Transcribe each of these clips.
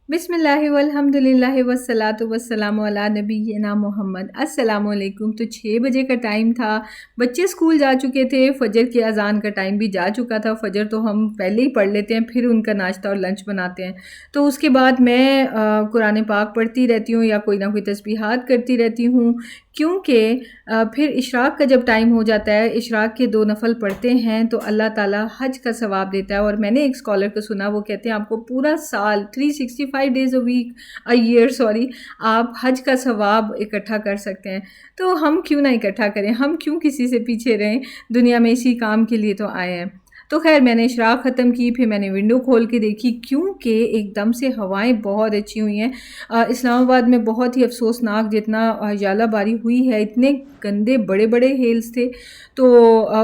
बिस्मिल्लाहि वल्हम्दुलिल्लाहि वस्सलातु वस्सलामु अला नबिय्यिना मोहम्मद। अस्सलामु अलैकुम। तो 6 बजे का टाइम था, बच्चे स्कूल जा चुके थे, फ़जर की अज़ान का टाइम भी जा चुका था। फ़जर तो हम पहले ही पढ़ लेते हैं, फिर उनका नाश्ता और लंच बनाते हैं। तो उसके बाद मैं कुरान पाक पढ़ती रहती हूँ या कोई ना कोई तस्बीहात करती रहती हूँ, क्योंकि फिर इशराक का जब टाइम हो जाता है, इशराक के 2 नफ़ल पढ़ते हैं तो अल्लाह ताला हज का सवाब देता है। और मैंने एक स्कॉलर को सुना, वो कहते हैं आपको पूरा साल 365 days a week a year sorry आप हज का सवाब इकट्ठा कर सकते हैं। तो हम क्यों ना इकट्ठा करें, हम क्यों किसी से पीछे रहें, दुनिया में इसी काम के लिए तो आए हैं। तो खैर मैंने इशराक ख़त्म की, फिर मैंने विंडो खोल के देखी, क्योंकि एकदम से हवाएं बहुत अच्छी हुई हैं। इस्लामाबाद में बहुत ही अफसोसनाक जितना यालाबारी हुई है, इतने गंदे बड़े बड़े हेल्स थे। तो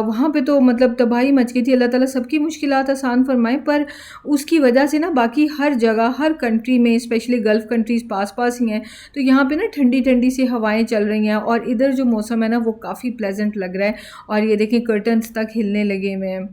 वहाँ पे तो मतलब तबाही मच गई थी। अल्लाह ताला सबकी मुश्किलात आसान फरमाए। पर उसकी वजह से ना बाकी हर जगह, हर कंट्री में, स्पेशली गल्फ़ कंट्रीज़ पास पास ही हैं, तो यहाँ पे ना ठंडी ठंडी सी हवाएं चल रही हैं और इधर जो मौसम है ना वो काफ़ी प्लेजेंट लग रहा है। और ये देखें कर्टन्स तक हिलने लगे हुए हैं।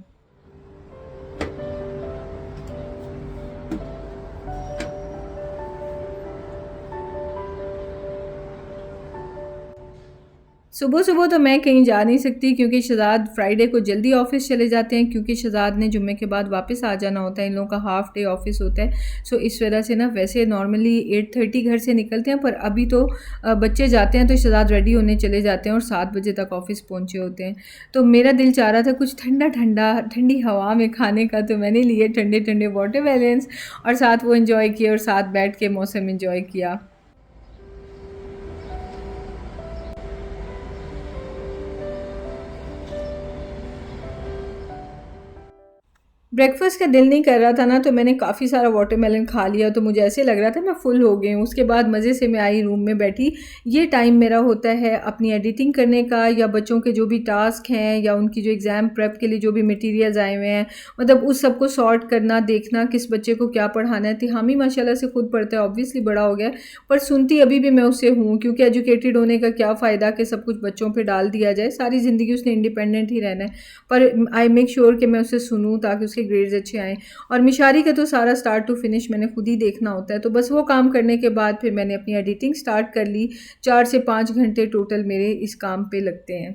सुबह-सुबह तो मैं कहीं जा नहीं सकती, क्योंकि शहज़ाद फ्राइडे को जल्दी ऑफ़िस चले जाते हैं, क्योंकि शहज़ाद ने जुम्मे के बाद वापस आ जाना होता है। इन लोगों का हाफ़ डे ऑफ़िस होता है। सो इस वजह से ना वैसे नॉर्मली 8:30 घर से निकलते हैं, पर अभी तो बच्चे जाते हैं तो शहज़ाद रेडी होने चले जाते हैं और 7 बजे तक ऑफ़िस पहुँचे होते हैं। तो मेरा दिल चाह रहा था कुछ ठंडा-ठंडा ठंडी हवा में खाने का, तो मैंने लिए ठंडे-ठंडे वाटरमेलन्स और साथ वो एन्जॉय किए और साथ बैठ के मौसम एन्जॉय किया। ब्रेकफ़ास्ट का दिल नहीं कर रहा था ना, तो मैंने काफ़ी सारा वाटरमेलन खा लिया, तो मुझे ऐसे लग रहा था मैं फ़ुल हो गई हूँ। उसके बाद मज़े से मैं आई, रूम में बैठी। ये टाइम मेरा होता है अपनी एडिटिंग करने का, या बच्चों के जो भी टास्क हैं या उनकी जो एग्ज़ाम प्रेप के लिए जो भी मटीरियल्स आए हुए हैं, मतलब उस सब को सॉर्ट करना, देखना किस बच्चे को क्या पढ़ाना है। तिहामी माशाल्लाह से खुद पढ़ता है, ऑब्वियसली बड़ा हो गया है, पर सुनती अभी भी मैं उससे हूँ, क्योंकि एजुकेटेड होने का क्या फ़ायदा कि सब कुछ बच्चों पे डाल दिया जाए। सारी ज़िंदगी उसने इंडिपेंडेंट ही रहना है। पर आई मेक श्योर कि मैं उससे सुनूँ ताकि उसके ग्रेड्स अच्छे आएँ। और मिशारी का तो सारा स्टार्ट टू फिनिश मैंने खुद ही देखना होता है, तो बस वो काम करने के बाद फिर मैंने अपनी एडिटिंग स्टार्ट कर ली। 4 से 5 घंटे टोटल मेरे इस काम पे लगते हैं।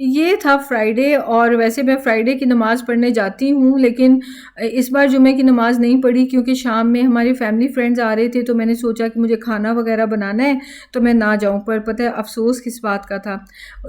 ये था फ्राइडे, और वैसे मैं फ्राइडे की नमाज़ पढ़ने जाती हूँ, लेकिन इस बार जुमे की नमाज़ नहीं पढ़ी, क्योंकि शाम में हमारे फैमिली फ्रेंड्स आ रहे थे, तो मैंने सोचा कि मुझे खाना वगैरह बनाना है तो मैं ना जाऊँ। पर पता है अफ़सोस किस बात का था?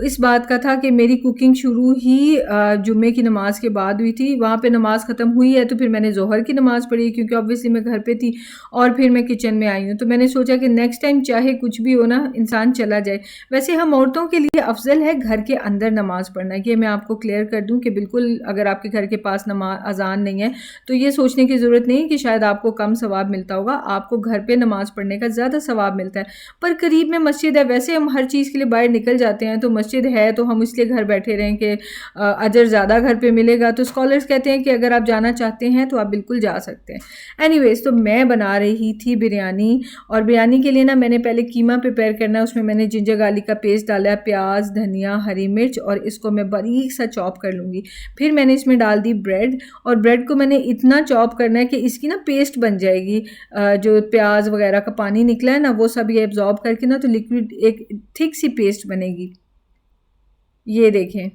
इस बात का था कि मेरी कुकिंग शुरू ही जुमे की नमाज़ के बाद हुई थी। वहाँ पे नमाज़ ख़त्म हुई है तो फिर मैंने ज़ोहर की नमाज़ पढ़ी, क्योंकि ऑब्वियसली मैं घर पे थी, और फिर मैं किचन में आई हूँ। तो मैंने सोचा कि नेक्स्ट टाइम चाहे कुछ भी हो ना, इंसान चला जाए। वैसे हम औरतों के लिए अफ़ज़ल है घर के अंदर नमाज़ पढ़ना। ये मैं आपको क्लियर कर दूं कि बिल्कुल अगर आपके घर के पास अज़ान नहीं है तो ये सोचने की ज़रूरत नहीं कि शायद आपको कम सवाब मिलता होगा। आपको घर पे नमाज़ पढ़ने का ज़्यादा सवाब मिलता है। पर करीब में मस्जिद है, वैसे हम हर चीज़ के लिए बाहर निकल जाते हैं, तो मस्जिद है तो हम इसलिए घर बैठे रहें कि अजर ज़्यादा घर पे मिलेगा। तो स्कॉलर्स कहते हैं कि अगर आप जाना चाहते हैं तो आप बिल्कुल जा सकते हैं। एनीवेज़, तो मैं बना रही थी बिरयानी, और बिरयानी के लिए ना मैंने पहले कीमा प्रिपेयर करना है। उसमें मैंने जिंजर गार्लिक का पेस्ट डाला है, प्याज, धनिया, हरी मिर्च, और इसको मैं बारीक सा चॉप कर लूँगी। फिर मैंने इसमें डाल दी ब्रेड, और ब्रेड को मैंने इतना चॉप करना है कि इसकी ना पेस्ट बन जाएगी। जो प्याज वगैरह का पानी निकला है ना, वो सब ये एब्जॉर्ब करके ना तो लिक्विड एक थिक सी पेस्ट बनेगी। ये देखें।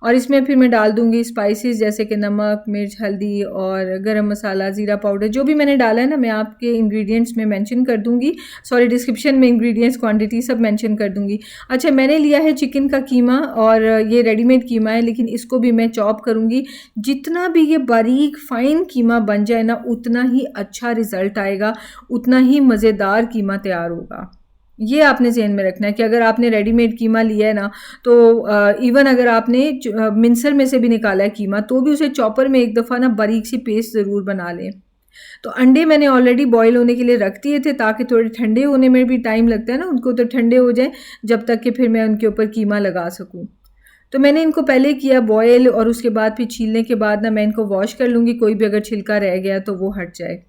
और इसमें फिर मैं डाल दूँगी स्पाइसेस, जैसे कि नमक, मिर्च, हल्दी और गरम मसाला, ज़ीरा पाउडर, जो भी मैंने डाला है ना मैं आपके इंग्रेडिएंट्स में मेंशन कर दूँगी। सॉरी, डिस्क्रिप्शन में इंग्रेडिएंट्स क्वांटिटी सब मेंशन कर दूँगी। अच्छा, मैंने लिया है चिकन का कीमा, और ये रेडीमेड कीमा है, लेकिन इसको भी मैं चॉप करूँगी। जितना भी ये बारीक फ़ाइन कीमा बन जाए ना, उतना ही अच्छा रिज़ल्ट आएगा, उतना ही मज़ेदार कीमा तैयार होगा। ये आपने ज़हन में रखना है कि अगर आपने रेडीमेड कीमा लिया है ना, तो इवन अगर आपने मिक्सर में से भी निकाला है कीमा, तो भी उसे चॉपर में एक दफ़ा ना बारीक सी पेस्ट ज़रूर बना लें। तो अंडे मैंने ऑलरेडी बॉयल होने के लिए रख दिए थे ताकि थोड़े ठंडे होने में भी टाइम लगता है ना, उनको तो ठंडे हो जाएँ जब तक कि फिर मैं उनके ऊपर कीमा लगा सकूँ। तो मैंने इनको पहले किया बॉयल और उसके बाद फिर छीलने के बाद ना मैं इनको वॉश कर लूँगी, कोई भी अगर छिलका रह गया तो वो हट जाए।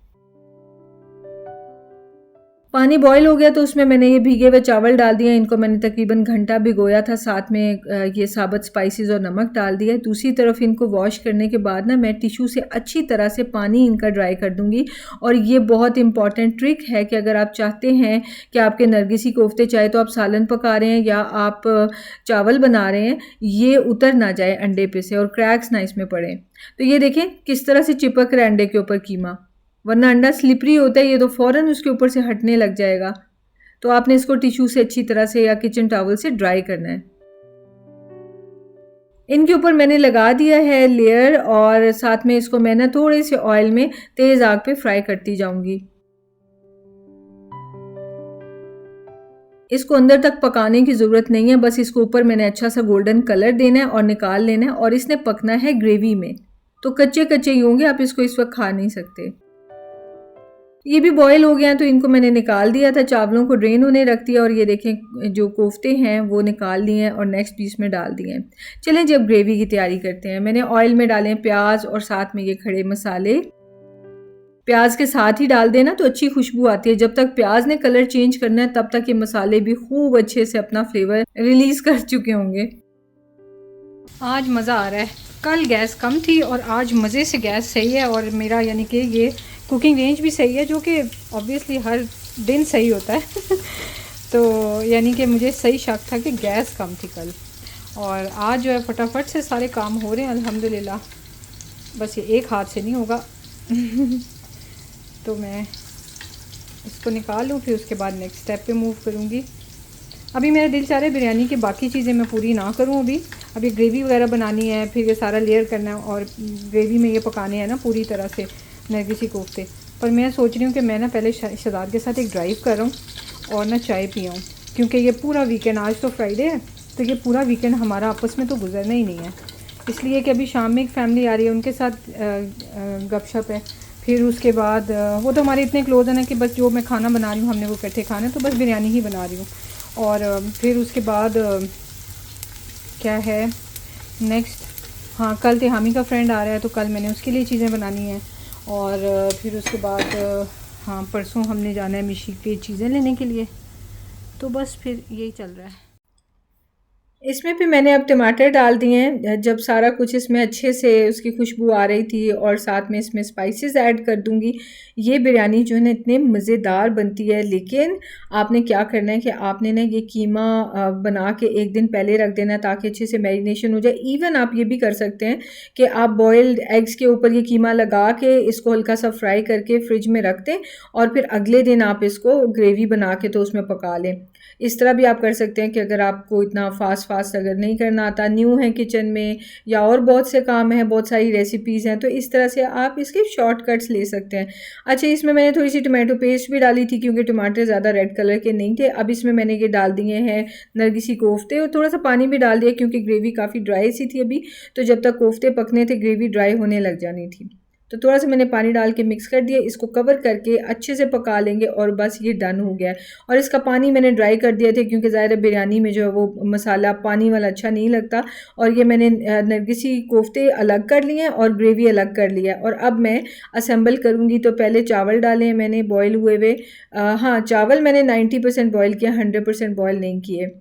पानी बॉयल हो गया तो उसमें मैंने ये भीगे हुए चावल डाल दिए, इनको मैंने तकरीबन घंटा भिगोया था, साथ में ये साबुत स्पाइसेस और नमक डाल दिया। दूसरी तरफ इनको वॉश करने के बाद ना मैं टिश्यू से अच्छी तरह से पानी इनका ड्राई कर दूंगी। और ये बहुत इंपॉर्टेंट ट्रिक है कि अगर आप चाहते हैं कि आपके नरगिसी कोफ्ते, चाहे तो आप सालन पका रहे हैं या आप चावल बना रहे हैं, ये उतर ना जाए अंडे पे से और क्रैक्स ना इसमें पड़े। तो ये देखें किस तरह से चिपक रहा है अंडे के ऊपर कीमा, वरना अंडा स्लिपरी होता है, ये तो फ़ौरन उसके ऊपर से हटने लग जाएगा। तो आपने इसको टिश्यू से अच्छी तरह से या किचन टॉवल से ड्राई करना है। इनके ऊपर मैंने लगा दिया है लेयर और साथ में इसको मैं ना थोड़े से ऑयल में तेज़ आग पे फ्राई करती जाऊंगी। इसको अंदर तक पकाने की ज़रूरत नहीं है, बस इसको ऊपर मैंने अच्छा सा गोल्डन कलर देना है और निकाल लेना है और इसने पकना है ग्रेवी में। तो कच्चे कच्चे ही होंगे, आप इसको इस वक्त खा नहीं सकते। ये भी बॉयल हो गया तो इनको मैंने निकाल दिया था, चावलों को ड्रेन होने रख दिया और ये देखें जो कोफ्ते हैं वो निकाल लिए हैं और नेक्स्ट पीस में डाल दिए हैं। चलें जी अब ग्रेवी की तैयारी करते हैं। मैंने ऑयल में डाले प्याज और साथ में ये खड़े मसाले। प्याज के साथ ही डाल देना तो अच्छी खुशबू आती है। जब तक प्याज ने कलर चेंज करना है तब तक ये मसाले भी खूब अच्छे से अपना फ्लेवर रिलीज कर चुके होंगे। आज मज़ा आ रहा है, कल गैस कम थी और आज मज़े से गैस सही है और मेरा यानी कि ये कुकिंग रेंज भी सही है, जो कि ऑब्वियसली हर दिन सही होता है तो यानी कि मुझे सही शक था कि गैस कम थी कल, और आज जो है फटाफट से सारे काम हो रहे हैं अल्हम्दुलिल्लाह। बस ये एक हाथ से नहीं होगा तो मैं इसको निकाल लूँ, फिर उसके बाद नेक्स्ट स्टेप पे मूव करूँगी। अभी मेरा दिल चाह रहा है बिरयानी की बाकी चीज़ें मैं पूरी ना करूँ, अभी ग्रेवी वगैरह बनानी है, फिर ये सारा लेयर करना है और ग्रेवी में ये पकाने हैं ना पूरी तरह से नरगिसी कोफ्ते। पर मैं सोच रही हूँ कि मैं ना पहले शहजाद के साथ एक ड्राइव कर रहा हूँ और ना चाय पियाऊँ, क्योंकि ये पूरा वीकेंड, आज तो फ्राइडे है तो ये पूरा वीकेंड हमारा आपस में तो गुजरना ही नहीं है। इसलिए कि अभी शाम में एक फ़ैमिली आ रही है, उनके साथ गपशप है। फिर उसके बाद वो तो हमारे इतने क्लोज हैं ना कि बस जो मैं खाना बना रही हूँ हमने वो इकट्ठे खाना है, तो बस बिरयानी ही बना रही हूँ। और फिर उसके बाद क्या है नेक्स्ट, हाँ कल तिहामी का फ्रेंड आ रहा है तो कल मैंने उसके लिए चीज़ें बनानी हैं। और फिर उसके बाद हाँ परसों हमने जाना है मिशी की चीज़ें लेने के लिए। तो बस फिर यही चल रहा है। इसमें भी मैंने अब टमाटर डाल दिए हैं, जब सारा कुछ इसमें अच्छे से उसकी खुशबू आ रही थी, और साथ में इसमें स्पाइसेस ऐड कर दूंगी। ये बिरयानी जो है ना इतनी मज़ेदार बनती है, लेकिन आपने क्या करना है कि आपने ना ये कीमा बना के एक दिन पहले रख देना है ताकि अच्छे से मैरिनेशन हो जाए। इवन आप ये भी कर सकते हैं कि आप बॉयल्ड एग्स के ऊपर ये कीमा लगा के इसको हल्का सा फ्राई करके फ्रिज में रख दें और फिर अगले दिन आप इसको ग्रेवी बना के तो उसमें पका लें। इस तरह भी आप कर सकते हैं कि अगर आपको इतना फास्ट अगर नहीं करना आता, न्यू है किचन में या और बहुत से काम हैं, बहुत सारी रेसिपीज़ हैं, तो इस तरह से आप इसके शॉर्टकट्स ले सकते हैं। अच्छा, इसमें मैंने थोड़ी सी टमाटो पेस्ट भी डाली थी क्योंकि टमाटर ज़्यादा रेड कलर के नहीं थे। अब इसमें मैंने ये डाल दिए हैं नरगिसी कोफ्ते और थोड़ा सा पानी भी डाल दिया क्योंकि ग्रेवी काफ़ी ड्राई सी थी अभी, तो जब तक कोफ्ते पकने थे ग्रेवी ड्राई होने लग जानी थी। तो थोड़ा सा मैंने पानी डाल के मिक्स कर दिया, इसको कवर करके अच्छे से पका लेंगे और बस ये डन हो गया है। और इसका पानी मैंने ड्राई कर दिया था क्योंकि ज़ाहिर है बिरयानी में जो है वो मसाला पानी वाला अच्छा नहीं लगता। और ये मैंने नरगिसी कोफ्ते अलग कर लिए हैं और ग्रेवी अलग कर लिया है। और अब मैं असेंबल करूँगी। तो पहले चावल डाले हैं मैंने बॉयल हुए हुए, हाँ चावल मैंने 90% बॉयल किया, 100% बॉयल नहीं किए।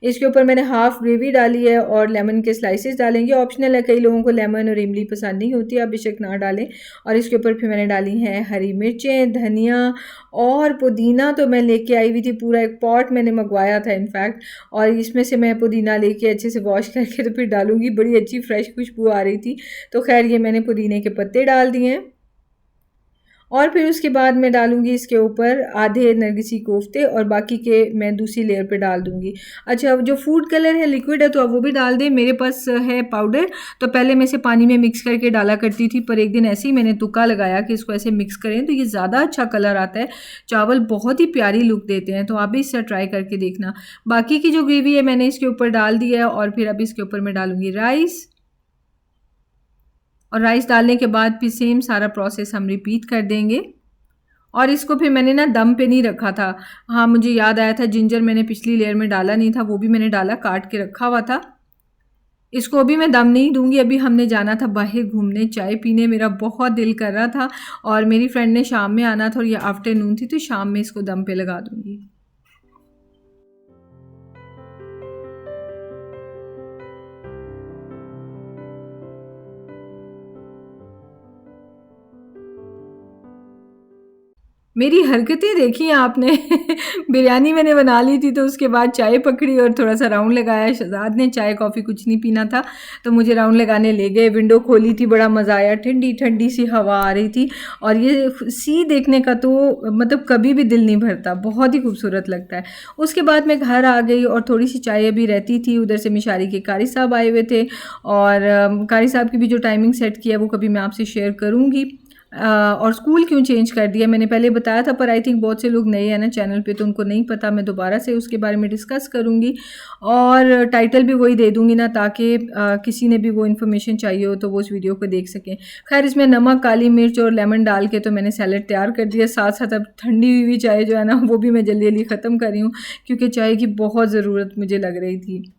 इसके ऊपर मैंने हाफ़ ग्रेवी डाली है और लेमन के स्लाइसेस डालेंगे, ऑप्शनल है, कई लोगों को लेमन और इमली पसंद नहीं होती, आप बेशक ना डालें। और इसके ऊपर फिर मैंने डाली हैं हरी मिर्चें, धनिया और पुदीना। तो मैं लेके आई हुई थी, पूरा एक पॉट मैंने मंगवाया था इनफैक्ट, और इसमें से मैं पुदीना लेके अच्छे से वॉश करके तो फिर डालूँगी। बड़ी अच्छी फ्रेश खुशबू आ रही थी। तो खैर ये मैंने पुदीने के पत्ते डाल दिए हैं और फिर उसके बाद मैं डालूँगी इसके ऊपर आधे नरगिसी कोफ्ते और बाकी के मैं दूसरी लेयर पे डाल दूँगी। अच्छा, अब जो फूड कलर है लिक्विड है तो अब वो भी डाल दें। मेरे पास है पाउडर, तो पहले मैं इसे पानी में मिक्स करके डाला करती थी, पर एक दिन ऐसे ही मैंने तुक्का लगाया कि इसको ऐसे मिक्स करें तो ये ज़्यादा अच्छा कलर आता है, चावल बहुत ही प्यारी लुक देते हैं। तो आप भी इससे ट्राई करके देखना। बाकी की जो ग्रेवी है मैंने इसके ऊपर डाल दिया है और फिर अब इसके ऊपर मैं डालूँगी राइस। और राइस डालने के बाद फिर सेम सारा प्रोसेस हम रिपीट कर देंगे। और इसको फिर मैंने ना दम पे नहीं रखा था। हाँ, मुझे याद आया था जिंजर मैंने पिछली लेयर में डाला नहीं था, वो भी मैंने डाला, काट के रखा हुआ था। इसको अभी मैं दम नहीं दूंगी, अभी हमने जाना था बाहर घूमने, चाय पीने, मेरा बहुत दिल कर रहा था और मेरी फ्रेंड ने शाम में आना था और ये आफ्टरनून थी, तो शाम में इसको दम पे लगा दूंगी। मेरी हरकतें देखी आपने बिरयानी मैंने बना ली थी, तो उसके बाद चाय पकड़ी और थोड़ा-सा राउंड लगाया। शहज़ाद ने चाय कॉफ़ी कुछ नहीं पीना था, तो मुझे राउंड लगाने ले गए। विंडो खोली थी, बड़ा मज़ा आया, ठंडी-ठंडी सी हवा आ रही थी और ये सी देखने का तो मतलब कभी भी दिल नहीं भरता, बहुत ही खूबसूरत लगता है। उसके बाद मैं घर आ गई और थोड़ी-सी चाय अभी रहती थी, उधर से मिशारी के कारी साहब आए हुए थे और कारी साहब की भी जो टाइमिंग सेट किया है, वो कभी मैं आपसे शेयर करूँगी। और स्कूल क्यों चेंज कर दिया मैंने पहले बताया था, पर आई थिंक बहुत से लोग नए हैं ना चैनल पे, तो उनको नहीं पता। मैं दोबारा से उसके बारे में डिस्कस करूँगी और टाइटल भी वही दे दूँगी ना, ताकि किसी ने भी वो इन्फॉर्मेशन चाहिए हो तो वो उस वीडियो को देख सकें। खैर, इसमें नमक, काली मिर्च और लेमन डाल के तो मैंने सैलेड तैयार कर दिया। साथ साथ अब ठंडी हुई हुई चाय जो है ना, वो भी मैं जल्दी जल्दी ख़त्म कर रही हूँ, क्योंकि चाय की बहुत ज़रूरत मुझे लग रही थी।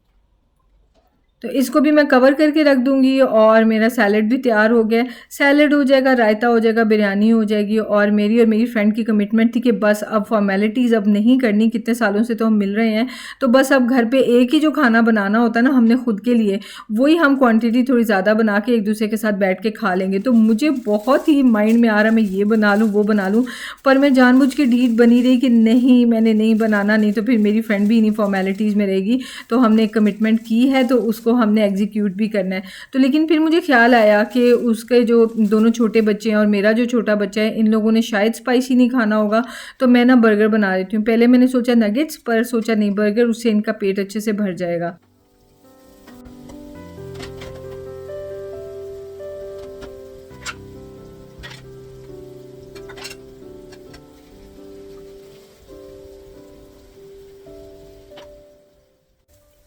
तो इसको भी मैं कवर करके रख दूँगी और मेरा सैलेड भी तैयार हो गया है। सैलेड हो जाएगा, रायता हो जाएगा, बिरयानी हो जाएगी और मेरी फ्रेंड की कमिटमेंट थी कि बस अब फ़ॉर्मेलिटीज़ अब नहीं करनी, कितने सालों से तो हम मिल रहे हैं, तो बस अब घर पे एक ही जो खाना बनाना होता है ना हमने खुद के लिए, वही हम क्वांटिटी थोड़ी ज़्यादा बना के एक-दूसरे के साथ बैठ के खा लेंगे। तो मुझे बहुत ही माइंड में आ रहा, मैं ये बना लूँ, वो बना लूँ, पर मैं जानबूझ के ढीठ बनी रही कि नहीं, मैंने नहीं बनाना, नहीं तो फिर मेरी फ्रेंड भी इन्हीं फ़ॉर्मेलिटीज़ में रहेगी। तो हमने एक कमिटमेंट की है, तो उसको हमने एग्जीक्यूट भी करना है। तो लेकिन फिर मुझे ख्याल आया कि उसके जो दोनों छोटे बच्चे हैं और मेरा जो छोटा बच्चा है, इन लोगों ने शायद स्पाइसी नहीं खाना होगा, तो मैं ना बर्गर बना लेती हूँ। पहले मैंने सोचा नगेट्स, पर सोचा नहीं, बर्गर, उससे इनका पेट अच्छे से भर जाएगा।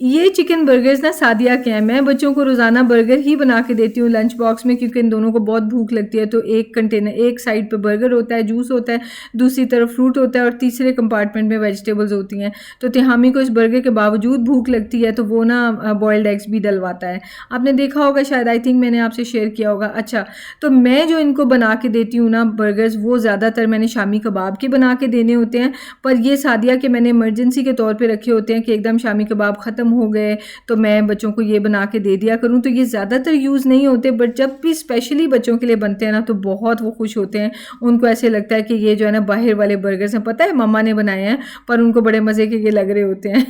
ये चिकन बर्गर्स ना सादिया के हैं। मैं बच्चों को रोज़ाना बर्गर ही बना के देती हूँ लंच बॉक्स में, क्योंकि इन दोनों को बहुत भूख लगती है। तो एक कंटेनर, एक साइड पे बर्गर होता है, जूस होता है, दूसरी तरफ फ्रूट होता है और तीसरे कंपार्टमेंट में वेजिटेबल्स होती हैं। तो तिहामी को इस बर्गर के बावजूद भूख लगती है, तो वो ना बॉइल्ड एग्स भी डलवाता है। आपने देखा होगा शायद, आई थिंक मैंने आपसे शेयर किया होगा। अच्छा, तो मैं जो इनको बना के देती हूँ ना बर्गर्स, वो ज़्यादातर मैंने शामी कबाब के बना के देने होते हैं, पर ये सादिया के मैंने इमरजेंसी के तौर पे रखे होते हैं कि एकदम शामी कबाब ख़त्म हो गए तो मैं बच्चों को ये बना के दे दिया करूँ। तो ये ज़्यादातर यूज़ नहीं होते, बट जब भी स्पेशली बच्चों के लिए बनते हैं ना, तो बहुत वो खुश होते हैं। उनको ऐसे लगता है कि ये जो है ना बाहर वाले बर्गर्स हैं, पता है मम्मा ने बनाए हैं, पर उनको बड़े मज़े के ये लग रहे होते हैं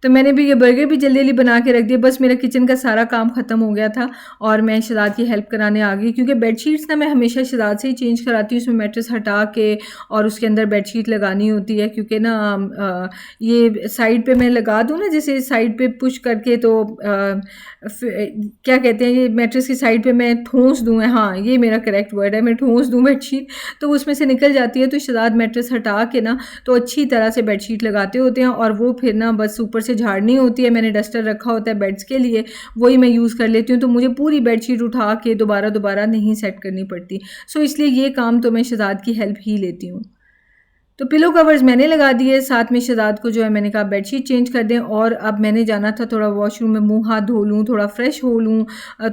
तो मैंने भी ये बर्गर भी जल्दी-जल्दी बना के रख दिए। बस मेरा किचन का सारा काम ख़त्म हो गया था और मैं शहज़ाद की हेल्प कराने आ गई, क्योंकि बेडशीट्स ना मैं हमेशा शहज़ाद से ही चेंज कराती हूँ। उसमें मैट्रेस हटा के और उसके अंदर बेडशीट लगानी होती है, क्योंकि ना ये साइड पे मैं लगा दूँ ना, जैसे साइड पे पुश करके, तो क्या कहते हैं, ये मैट्रेस की साइड पे मैं ठूँस दूँ, हाँ, ये मेरा करेक्ट वर्ड है, मैं ठूँस दूँ बेडशीट, तो उसमें से निकल जाती है। तो शहज़ाद मैट्रेस हटा के ना, तो अच्छी तरह से बेडशीट लगाते होते हैं और वो फिर ना बस ऊपर से झाड़नी होती है। मैंने डस्टर रखा होता है बेड्स के लिए, वही मैं यूज़ कर लेती हूँ, तो मुझे पूरी बेडशीट उठा के दोबारा दोबारा नहीं सेट करनी पड़ती। सो इसलिए ये काम तो मैं शहज़ाद की हेल्प ही लेती हूँ। तो पिलो कवर्स मैंने लगा दिए, साथ में शहज़ाद को जो है मैंने कहा बेडशीट चेंज कर दें, और अब मैंने जाना था थोड़ा वॉशरूम में, मुँह हाथ धो लूँ, थोड़ा फ्रेश हो लूँ,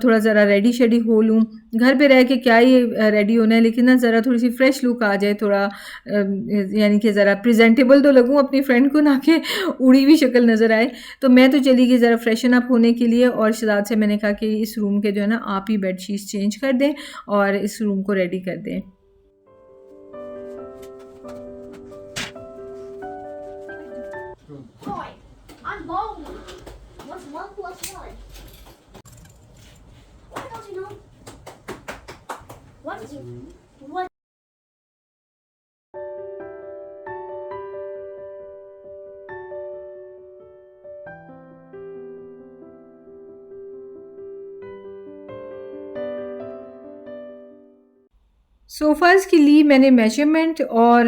थोड़ा ज़रा रेडी शेडी हो लूँ। घर पे रह के क्या ही रेडी होना है, लेकिन ना ज़रा थोड़ी-सी फ्रेश लुक आ जाए, थोड़ा यानी कि ज़रा प्रेज़ेंटेबल तो लगूँ अपनी फ्रेंड को, ना कि उड़ी हुई शक्ल नज़र आए। तो मैं तो चली गई ज़रा फ्रेशन अप होने के लिए, और शहज़ाद से मैंने कहा कि इस रूम के जो है ना आप ही बेडशीट्स चेंज कर दें और इस रूम को रेडी कर दें। Boy, I'm bald. What's 1 + 1? What don't you know? What did you? What? Sofas की ली मैंने मेजरमेंट और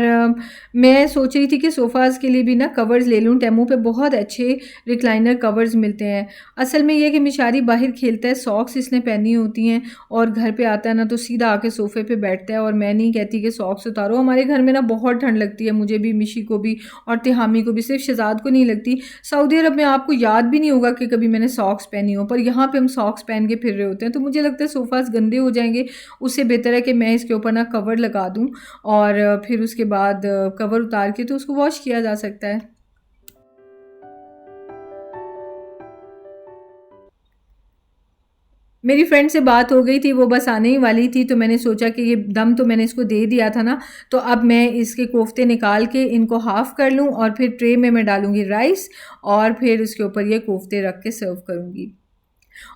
मैं सोच रही थी कि सोफ़ाज़ के लिए भी ना कवर्स ले लूँ। टेमू पे बहुत अच्छे रिक्लाइनर कवर्स मिलते हैं। असल में ये है कि मिशारी बाहर खेलता है, सॉक्स इसने पहनी होती हैं और घर पे आता है ना तो सीधा आके सोफ़े पे बैठता है और मैं नहीं कहती कि सॉक्स उतारो। हमारे घर में ना बहुत ठंड लगती है, मुझे भी, मिशी को भी और तिहामी को भी, सिर्फ शहज़ाद को नहीं लगती। सऊदी अरब में आपको याद भी नहीं होगा कि कभी मैंने सॉक्स पहनी हो, पर यहाँ पे हम सॉक्स पहन के फिर रहे होते हैं। तो मुझे लगता है सोफ़ाज़ गंदे हो जाएंगे, उससे बेहतर है कि मैं इसके ऊपर ना कवर लगा दूँ और फिर उसके बाद कवर उतार के तो उसको वॉश किया जा सकता है। मेरी फ्रेंड से बात हो गई थी, वो बस आने ही वाली थी, तो मैंने सोचा कि ये दम तो मैंने इसको दे दिया था ना, तो अब मैं इसके कोफ्ते निकाल के इनको हाफ़ कर लूँ और फिर ट्रे में मैं डालूँगी राइस और फिर उसके ऊपर ये कोफ्ते रख के सर्व करूँगी।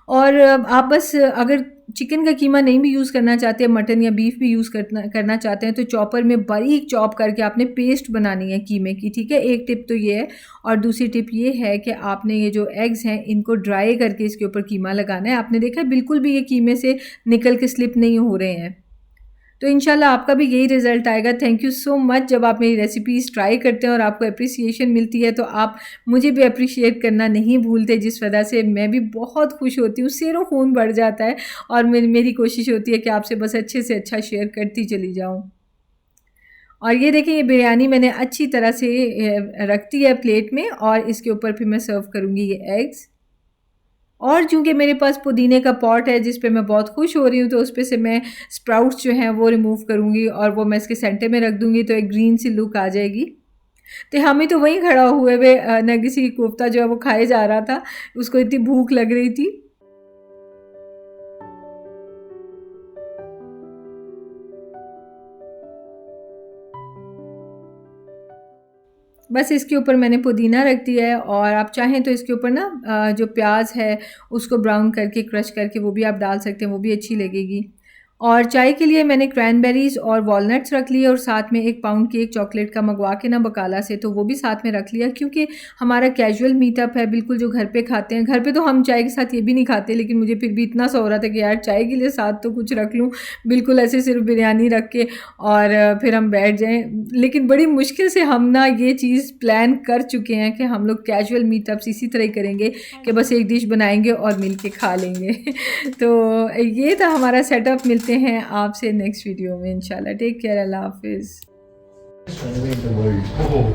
और आप बस अगर चिकन का कीमा नहीं भी यूज़ करना चाहते हैं, मटन या बीफ भी यूज़ करना चाहते हैं, तो चॉपर में बारीक चॉप करके आपने पेस्ट बनानी है कीमे की, ठीक है? एक टिप तो ये है और दूसरी टिप ये है कि आपने ये जो एग्स हैं इनको ड्राई करके इसके ऊपर कीमा लगाना है। आपने देखा है बिल्कुल भी ये कीमे से निकल के स्लिप नहीं हो रहे हैं। तो इंशाल्लाह आपका भी यही रिज़ल्ट आएगा। Thank you so much. जब आप मेरी रेसिपीज़ ट्राई करते हैं और आपको एप्रिसिएशन मिलती है तो आप मुझे भी एप्रिशिएट करना नहीं भूलते, जिस वजह से मैं भी बहुत खुश होती हूँ, सेरों खून बढ़ जाता है और मेरी कोशिश होती है कि आपसे बस अच्छे से अच्छा शेयर करती चली जाऊँ। और ये देखें, ये बिरयानी मैंने अच्छी तरह से रख दी है प्लेट में और इसके ऊपर फिर मैं सर्व करूँगी ये एग्स। और चूँकि मेरे पास पुदीने का पॉट है जिस पे मैं बहुत खुश हो रही हूँ, तो उस पे से मैं स्प्राउट्स जो हैं वो रिमूव करूँगी और वो मैं इसके सेंटर में रख दूँगी, तो एक ग्रीन सी लुक आ जाएगी। तो हमें तो वहीं खड़ा हुए हुए नरगिस की कोफ्ता जो है वो खाए जा रहा था, उसको इतनी भूख लग रही थी। बस इसके ऊपर मैंने पुदीना रख दिया है और आप चाहें तो इसके ऊपर ना जो प्याज है उसको ब्राउन करके क्रश करके वो भी आप डाल सकते हैं, वो भी अच्छी लगेगी। और चाय के लिए मैंने क्रैनबेरीज़ और वॉलनट्स रख लिए और साथ में 1 पाउंड केक चॉकलेट का मंगवा के ना बकाला से, तो वो भी साथ में रख लिया क्योंकि हमारा कैजुअल मीटअप है, बिल्कुल जो घर पे खाते हैं। घर पे तो हम चाय के साथ ये भी नहीं खाते, लेकिन मुझे फिर भी इतना सा हो रहा था कि यार चाय के लिए साथ तो कुछ रख लूँ, बिल्कुल ऐसे सिर्फ बिरयानी रख के और फिर हम बैठ जाएँ। लेकिन बड़ी मुश्किल से हम ना ये चीज़ प्लान कर चुके हैं कि हम लोग कैजुअल मीटअप्स इसी तरह ही करेंगे कि बस एक डिश बनाएंगे और मिल के खा लेंगे। तो ये था हमारा सेटअप। मिलते हैं आपसे नेक्स्ट वीडियो में इंशाल्लाह। टेक केयर, अल्लाह हाफिज़। Runway in the world. ओह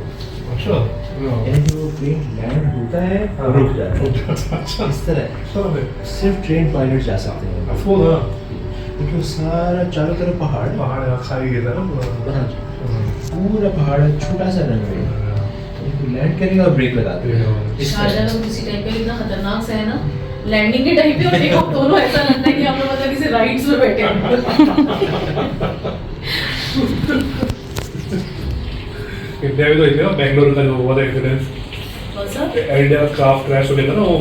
अच्छा यानी जो प्लेन लैंड होता है और रुक जाता है, अच्छा इस तरह चलो फिर सिर्फ ट्रेन पायलट जा सकते हैं, अफोल ना क्योंकि वो सारा चारों तरफ पहाड़ है। पहाड़ यहाँ खाई गया था ना हाँ जी, पूरा पहाड़ है, छोटा सा रनवे, तो लैंड करेगा और ब्रेक लगा देगा। इस शारजा तरह लोग किसी टाइम पे इतना खतरनाक सा है ना, लैंडिंग के टाइम पे और टेक ऑफ दोनों ऐसा लगता है कि हम लोग मतलब किसी राइड्स में बैठे हैं। इंडिया में तो इसे ना बेंगलोर का जो हुआ था एक्सीडेंट, कौन सा? इंडिया क्राफ्ट क्रैश हो गया था ना वो